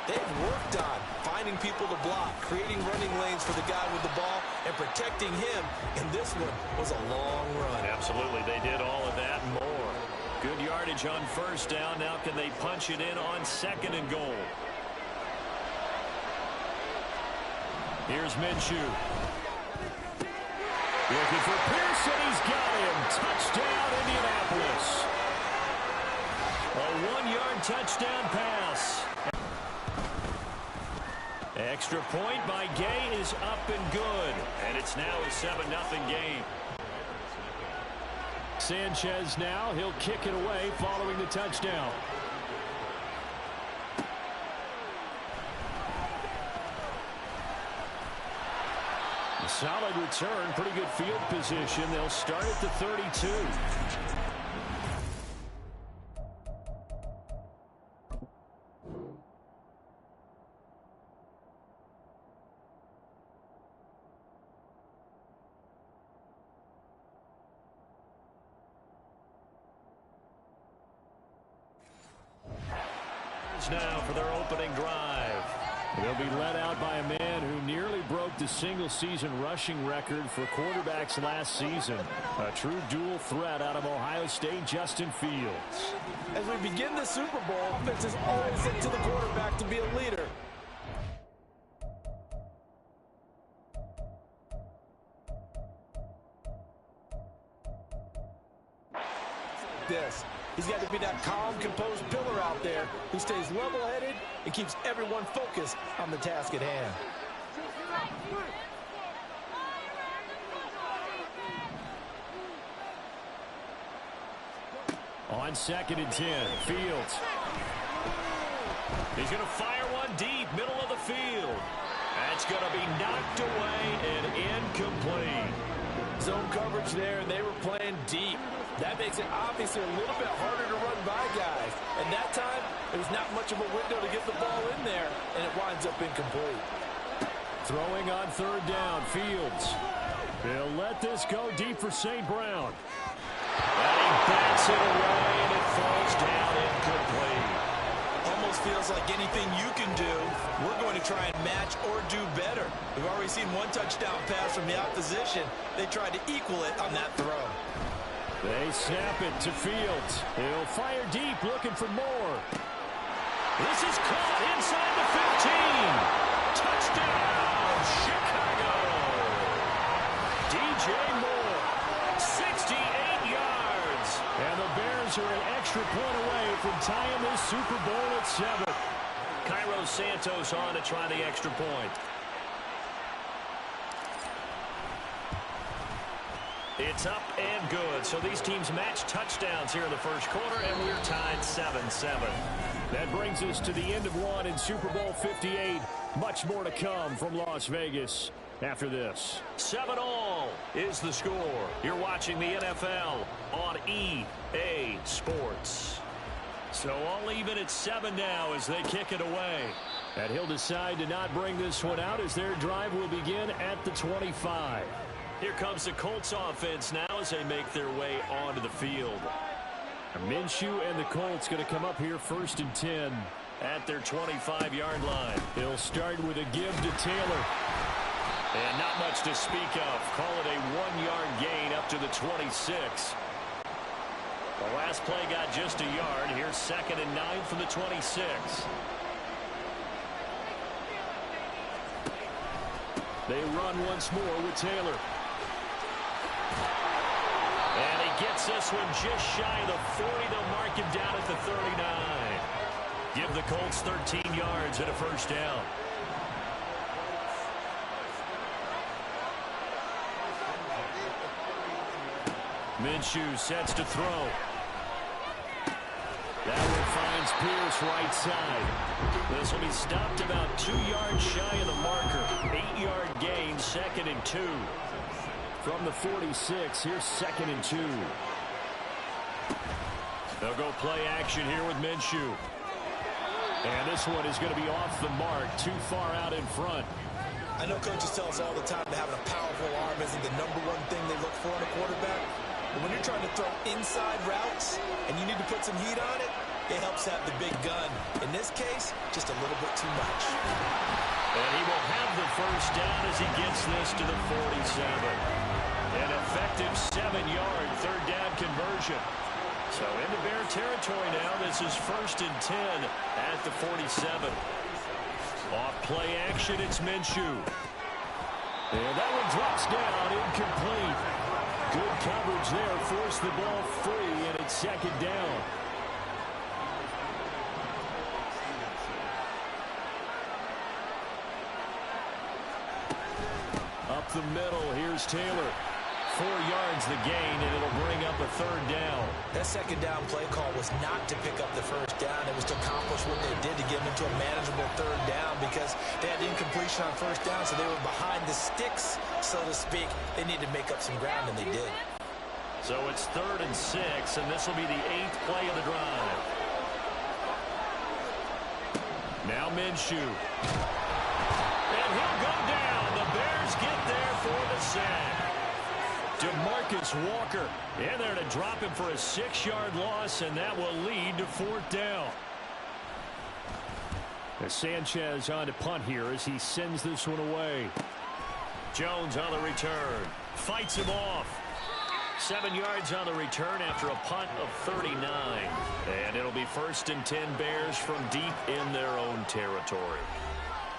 They've worked on finding people to block, creating running lanes for the guy with the ball, and protecting him. And this one was a long run. Absolutely, they did all of that and more. Good yardage on first down. Now can they punch it in on second and goal? Here's Minshew. Looking for Pearson. He's got him. Touchdown, Indianapolis. A 1-yard touchdown pass. Extra point by Gay is up and good. And it's now a 7-0 game. Sanchez now. He'll kick it away following the touchdown. A solid return. Pretty good field position. They'll start at the 32. Now for their opening drive. They'll be led out by a man who nearly broke the single-season rushing record for quarterbacks last season. A true dual threat out of Ohio State, Justin Fields. As we begin the Super Bowl, offense is always up to the quarterback to be a leader. He's got to be that calm, composed pillar out there who stays level-headed and keeps everyone focused on the task at hand. On 2nd and 10, Fields. He's going to fire one deep, middle of the field. That's going to be knocked away and incomplete. Zone coverage there, and they were playing deep. That makes it obviously a little bit harder to run by guys. And that time, there was not much of a window to get the ball in there, and it winds up incomplete. Throwing on 3rd down, Fields. He'll let this go deep for St. Brown. And he backs it away, and it falls down incomplete. Almost feels like anything you can do, we're going to try and match or do better. We've already seen one touchdown pass from the opposition. They tried to equal it on that throw. They snap it to Fields. He'll fire deep, looking for more. This is caught inside the 15. Touchdown, Chicago. DJ Moore, 68 yards. And the Bears are an extra point away from tying this Super Bowl at 7. Cairo Santos on to try the extra point. It's up and good. So these teams match touchdowns here in the first quarter, and we're tied 7-7. That brings us to the end of one in Super Bowl 58. Much more to come from Las Vegas after this. 7-all is the score. You're watching the NFL on EA Sports. So all even at 7 now as they kick it away. And he'll decide to not bring this one out as their drive will begin at the 25. Here comes the Colts offense now as they make their way onto the field. Minshew and the Colts going to come up here 1st and 10 at their 25-yard line. He'll start with a give to Taylor. And not much to speak of. Call it a 1-yard gain up to the 26. The last play got just a yard. Here's 2nd and 9 from the 26. They run once more with Taylor. And he gets this one just shy of the 40. They'll mark him down at the 39. Give the Colts 13 yards and a first down. Minshew sets to throw. That one finds Pierce right side. This will be stopped about 2 yards shy of the marker. 8-yard gain, 2nd and 2. From the 46, here's 2nd and 2. They'll go play action here with Minshew. And this one is going to be off the mark, too far out in front. I know coaches tell us all the time that having a powerful arm isn't the #1 thing they look for in a quarterback. But when you're trying to throw inside routes and you need to put some heat on it, it helps have the big gun. In this case, just a little bit too much. And he will have the first down as he gets this to the 47. An effective 7-yard third down conversion. So into Bear territory now. This is 1st and 10 at the 47. Off play action, it's Minshew. And that one drops down, incomplete. Good coverage there, forced the ball free, and it's 2nd down. Up the middle, here's Taylor. 4 yards the gain, and it'll bring up a 3rd down. That 2nd down play call was not to pick up the 1st down. It was to accomplish what they did to get them into a manageable 3rd down because they had incompletion on 1st down, so they were behind the sticks, so to speak. They needed to make up some ground, and they did. So it's 3rd and 6, and this will be the 8th play of the drive. Now Minshew. And he'll go down. The Bears get there for the sack. DeMarcus Walker in there to drop him for a 6-yard loss, and that will lead to 4th down. As Sanchez on to punt here as he sends this one away. Jones on the return. Fights him off. 7 yards on the return after a punt of 39. And it'll be 1st and 10 Bears from deep in their own territory.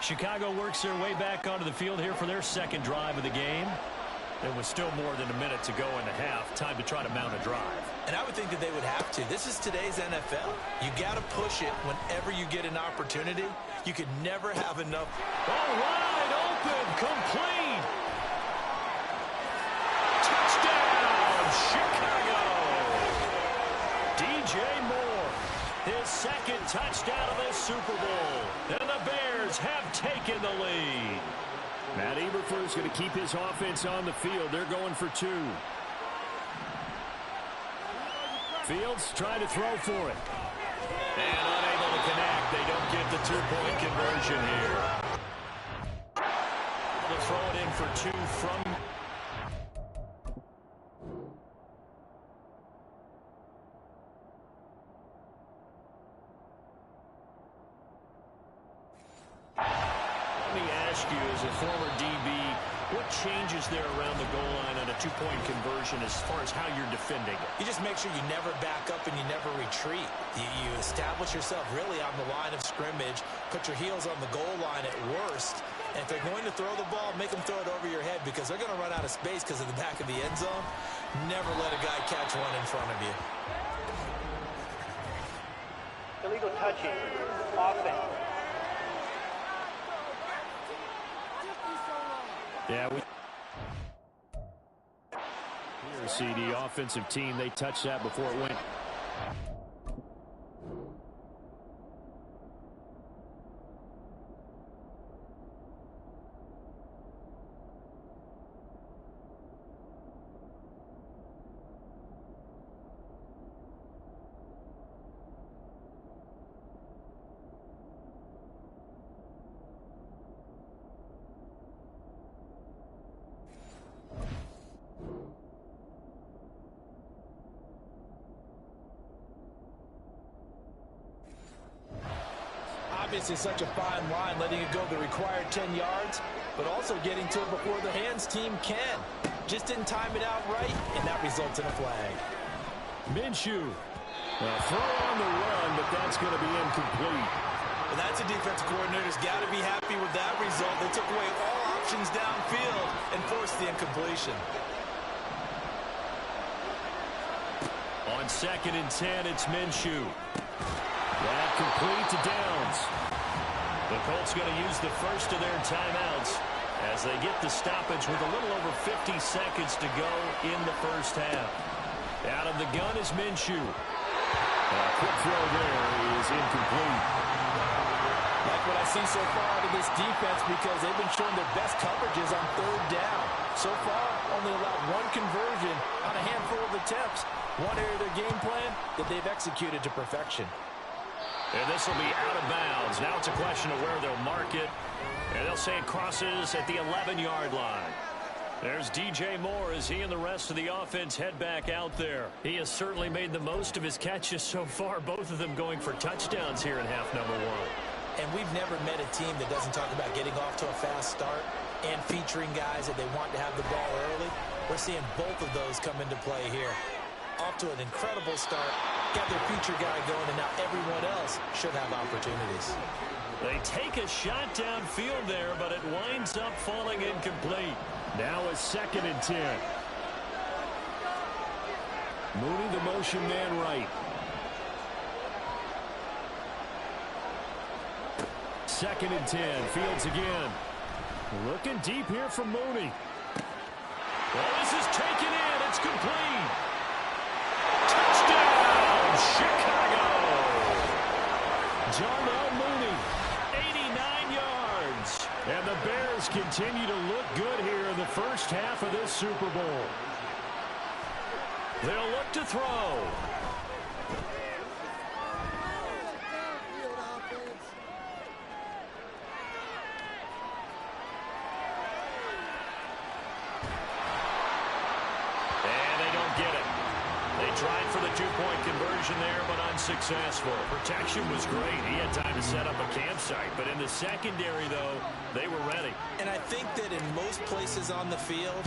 Chicago works their way back onto the field here for their 2nd drive of the game. There was still more than a minute to go in the half. Time to try to mount a drive. And I would think that they would have to. This is today's NFL. You got to push it whenever you get an opportunity. You could never have enough. Oh, wide open, complete. Touchdown, Chicago. DJ Moore, his 2nd touchdown of the Super Bowl. And the Bears have taken the lead. Matt Eberflus going to keep his offense on the field. They're going for 2. Fields trying to throw for it. And unable to connect. They don't get the 2-point conversion here. They'll throw it in for 2 from... you as a former DB, what changes there around the goal line on a 2-point conversion as far as how you're defending it? You just make sure you never back up and you never retreat. You establish yourself really on the line of scrimmage, put your heels on the goal line at worst, and if they're going to throw the ball, make them throw it over your head because they're going to run out of space because of the back of the end zone. Never let a guy catch one in front of you. Illegal touching, offense. Yeah, we here see the offensive team. They touched that before it went. Obviously such a fine line, letting it go the required 10 yards, but also getting to it before the hands team can. Just didn't time it out right, and that results in a flag. Minshew. Throw on the run, but that's going to be incomplete. Well, that's a defensive coordinator's got to be happy with that result. They took away all options downfield and forced the incompletion. On 2nd and 10, it's Minshew. That complete to Downs. The Colts going to use the first of their timeouts as they get the stoppage with a little over 50 seconds to go in the first half. Out of the gun is Minshew. A quick throw there is incomplete. Like what I see so far out of this defense because they've been showing their best coverages on 3rd down. So far, only allowed 1 conversion on a handful of attempts. One area of their game plan that they've executed to perfection. And this will be out of bounds. Now it's a question of where they'll mark it. And they'll say it crosses at the 11-yard line. There's DJ Moore as he and the rest of the offense head back out there. He has certainly made the most of his catches so far, both of them going for touchdowns here in half number one. And we've never met a team that doesn't talk about getting off to a fast start and featuring guys that they want to have the ball early. We're seeing both of those come into play here. Off to an incredible start, got their feature guy going, and now everyone else should have opportunities. They take a shot downfield there, but it winds up falling incomplete. Now a 2nd and 10. Mooney, the motion man right. 2nd and 10. Fields again. Looking deep here from Mooney. Well, this is taken in. It's complete. Touchdown, Chicago. Darnell Mooney, 89 yards. And the Bears continue to look good here in the first half of this Super Bowl. They'll look to throw. Tried for the two-point conversion there, but unsuccessful. Protection was great. He had time to set up a campsite. But in the secondary, though, they were ready. And I think that in most places on the field,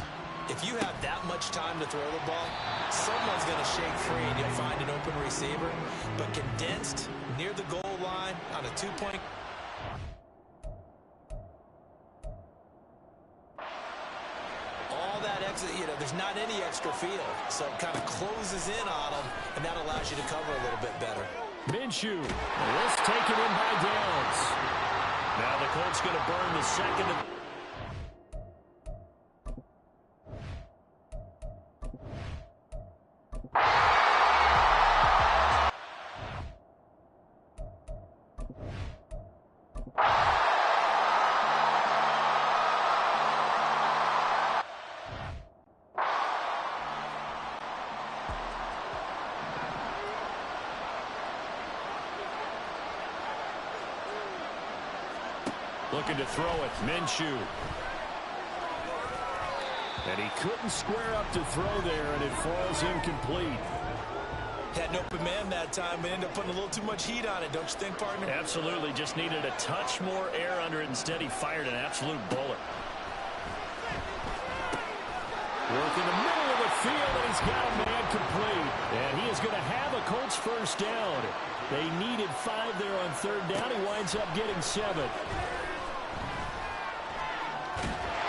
if you have that much time to throw the ball, someone's going to shake free and you'll find an open receiver. But condensed near the goal line on a two-point. There's not any extra field, so it kind of closes in on them, and that allows you to cover a little bit better. Minshew, this taken in by Downs. Now the Colts going to burn the second. Looking to throw it, Minshew. And he couldn't square up to throw there, and it falls incomplete. Had an open man that time, but ended up putting a little too much heat on it, don't you think, partner? Absolutely, just needed a touch more air under it. Instead, he fired an absolute bullet. Work in the middle of the field, and he's got a man complete. And he is going to have a Colts first down. They needed 5 there on 3rd down. He winds up getting 7.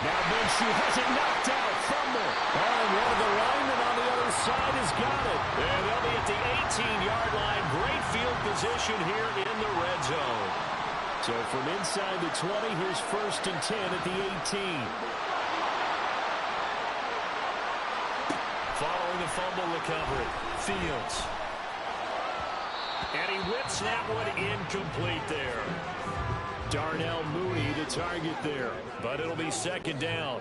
Now Minshew has it knocked out. Fumble. And one of the linemen on the other side has got it. And they'll be at the 18-yard line. Great field position here in the red zone. So from inside the 20, here's 1st and 10 at the 18. Following the fumble recovery, Fields. And he whips that one incomplete there. Darnell Mooney the target there, but it'll be 2nd down.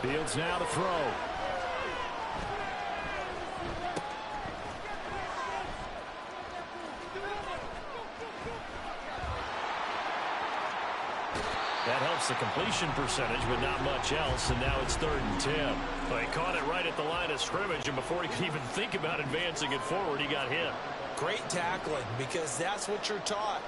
Fields now to throw. That helps the completion percentage, but not much else, and now it's 3rd and 10. Well, he caught it right at the line of scrimmage, and before he could even think about advancing it forward, he got hit. Great tackling, because that's what you're taught.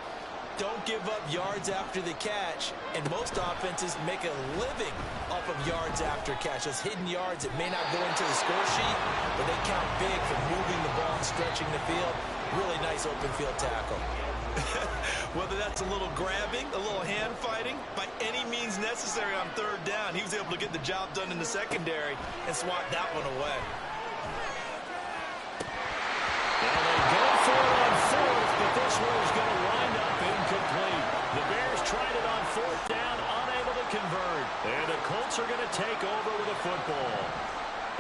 Don't give up yards after the catch, and most offenses make a living off of yards after catch. Those hidden yards that may not go into the score sheet, but they count big for moving the ball and stretching the field. Really nice open field tackle. Whether that's a little grabbing, a little hand fighting, by any means necessary on 3rd down, he was able to get the job done in the secondary and swat that one away. Well, they go for it on 4th, but this one is going to wind up incomplete. The Bears tried it on 4th down, unable to convert. And the Colts are going to take over with a football.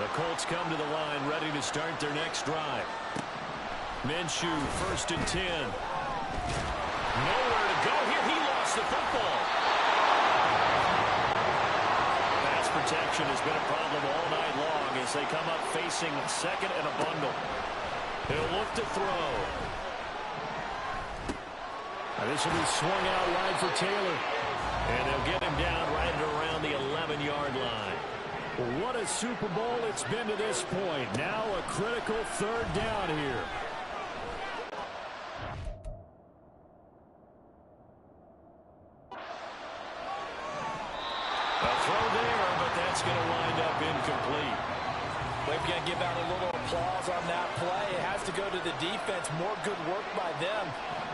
The Colts come to the line, ready to start their next drive. Minshew, 1st and 10. Nowhere to go here. He lost the football. Pass protection has been a problem all night long as they come up facing second and a bundle. He'll look to throw. And this will be swung out wide for Taylor. And they'll get him down right at around the 11-yard line. Well, what a Super Bowl it's been to this point. Now a critical third down here. A throw there, but that's going to wind up incomplete. We're going to give out a little applause on that play. It has to go to the defense. More good work by them.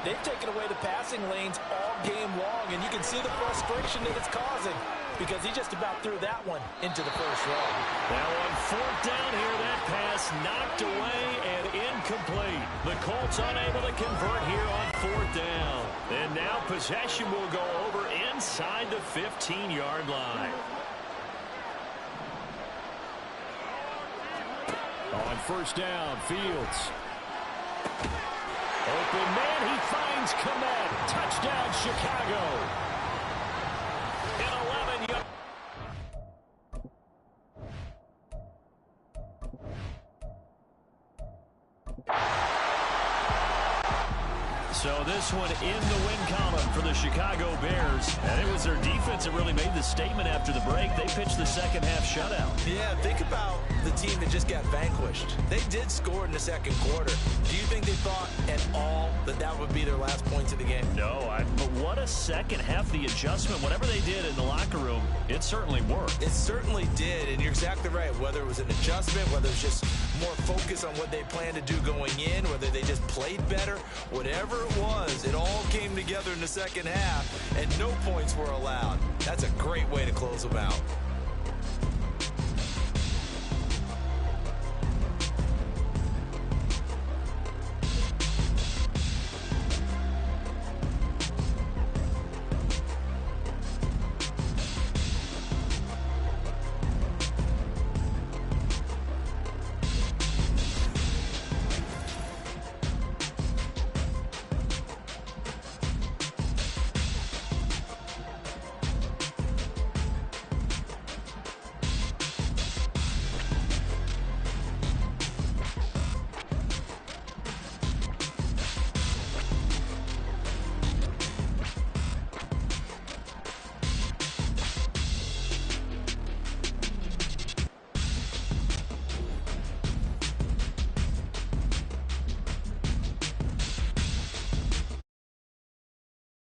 They've taken away the passing lanes all game long, and you can see the frustration that it's causing because he just about threw that one into the first row. Now on fourth down here, that pass knocked away and incomplete. The Colts unable to convert here on fourth down. And now possession will go over inside the 15-yard line. On first down, Fields. Open man, he finds Kmet. Touchdown, Chicago. An 11-yard. So this one in the win column for the Chicago Bears. And it was their defense that really made the statement after the break. They pitched the second half shutout. Yeah, think about the team that just got vanquished. They did score in the second quarter. Do you think they thought at all that that would be their last points of the game? No, but what a second half. The adjustment, whatever they did in the locker room, it certainly worked. It certainly did, and you're exactly right. Whether it was an adjustment, whether it was just more focus on what they planned to do going in, whether they just played better, whatever it was, it all came together in the second half, and no points were allowed. That's a great way to close them out.